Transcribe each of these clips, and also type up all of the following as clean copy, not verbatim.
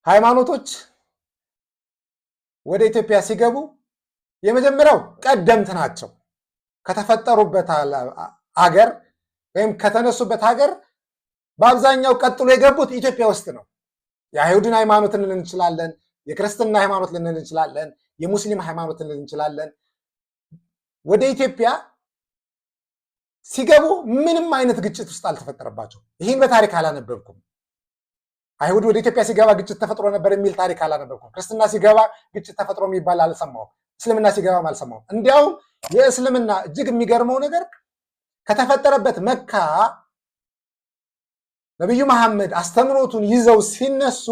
ሃይማኖቶች ወደ ኢትዮጵያ ሲገቡ የመጀመሪያው ቀደምት ናቸው። ከተፈጠሩበት ሀገር ወይም ከተነሱበት ሀገር በአብዛኛው ቀጥሎ የገቡት ኢትዮጵያ ውስጥ ነው። የአይሁድን ሃይማኖት ልንል እንችላለን፣ የክርስትና ሃይማኖት ልንል እንችላለን፣ የሙስሊም ሃይማኖት ልንል እንችላለን። ወደ ኢትዮጵያ ሲገቡ ምንም አይነት ግጭት ውስጥ አልተፈጠረባቸው። ይህን በታሪክ አላነበብኩም። አይሁድ ወደ ኢትዮጵያ ሲገባ ግጭት ተፈጥሮ ነበር የሚል ታሪክ አላነበብኩም። ክርስትና ሲገባ ግጭት ተፈጥሮ የሚባል አልሰማሁም። እስልምና ሲገባም አልሰማሁም። እንዲያውም የእስልምና እጅግ የሚገርመው ነገር ከተፈጠረበት መካ ነቢዩ መሐመድ አስተምሮቱን ይዘው ሲነሱ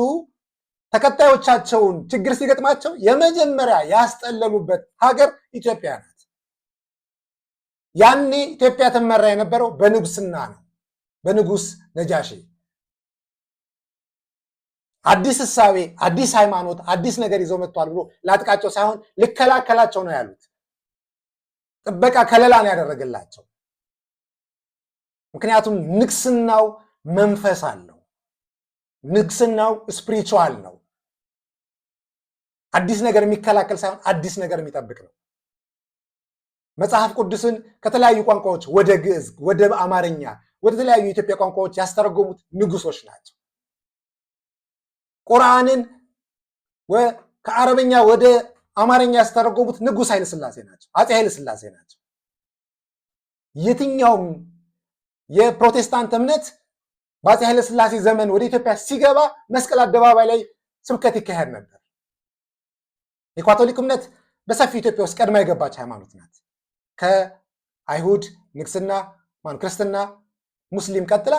ተከታዮቻቸውን ችግር ሲገጥማቸው የመጀመሪያ ያስጠለሉበት ሀገር ኢትዮጵያ ናት። ያኔ ኢትዮጵያ ትመራ የነበረው በንጉስና ነው፣ በንጉስ ነጃሺ። አዲስ እሳቤ፣ አዲስ ሃይማኖት፣ አዲስ ነገር ይዘው መጥቷል ብሎ ላጥቃቸው ሳይሆን ልከላከላቸው ነው ያሉት። ጥበቃ ከለላ ነው ያደረገላቸው። ምክንያቱም ንግስናው መንፈስ አለው። ንግስናው ስፒሪቹዋል ነው። አዲስ ነገር የሚከላከል ሳይሆን አዲስ ነገር የሚጠብቅ ነው። መጽሐፍ ቅዱስን ከተለያዩ ቋንቋዎች ወደ ግዕዝ፣ ወደ አማርኛ፣ ወደ ተለያዩ የኢትዮጵያ ቋንቋዎች ያስተረጎሙት ንጉሶች ናቸው። ቁርአንን ከአረበኛ ወደ አማርኛ ያስተረጎሙት ንጉስ ኃይለ ሥላሴ ናቸው፣ አፄ ኃይለ ሥላሴ ናቸው። የትኛውም የፕሮቴስታንት እምነት በአፄ ኃይለ ሥላሴ ዘመን ወደ ኢትዮጵያ ሲገባ መስቀል አደባባይ ላይ ስብከት ይካሄድ ነበር። የካቶሊክ እምነት በሰፊ ኢትዮጵያ ውስጥ ቀድማ የገባች ሃይማኖት ናት። ከአይሁድ ንግስና፣ ክርስትና፣ ሙስሊም ቀጥላ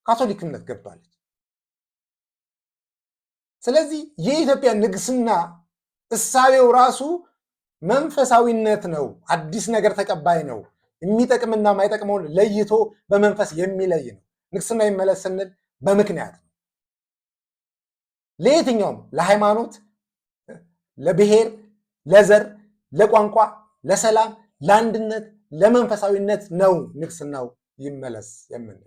ካቶሊክ እምነት ገብቷለች። ስለዚህ የኢትዮጵያ ንግስና እሳቤው ራሱ መንፈሳዊነት ነው። አዲስ ነገር ተቀባይ ነው። የሚጠቅምና የማይጠቅመውን ለይቶ በመንፈስ የሚለይ ነው። ንግስና ይመለስ ስንል በምክንያት ነው። ለየትኛውም ለሃይማኖት፣ ለብሔር፣ ለዘር፣ ለቋንቋ፣ ለሰላም፣ ለአንድነት፣ ለመንፈሳዊነት ነው ንግስናው ይመለስ የምንል።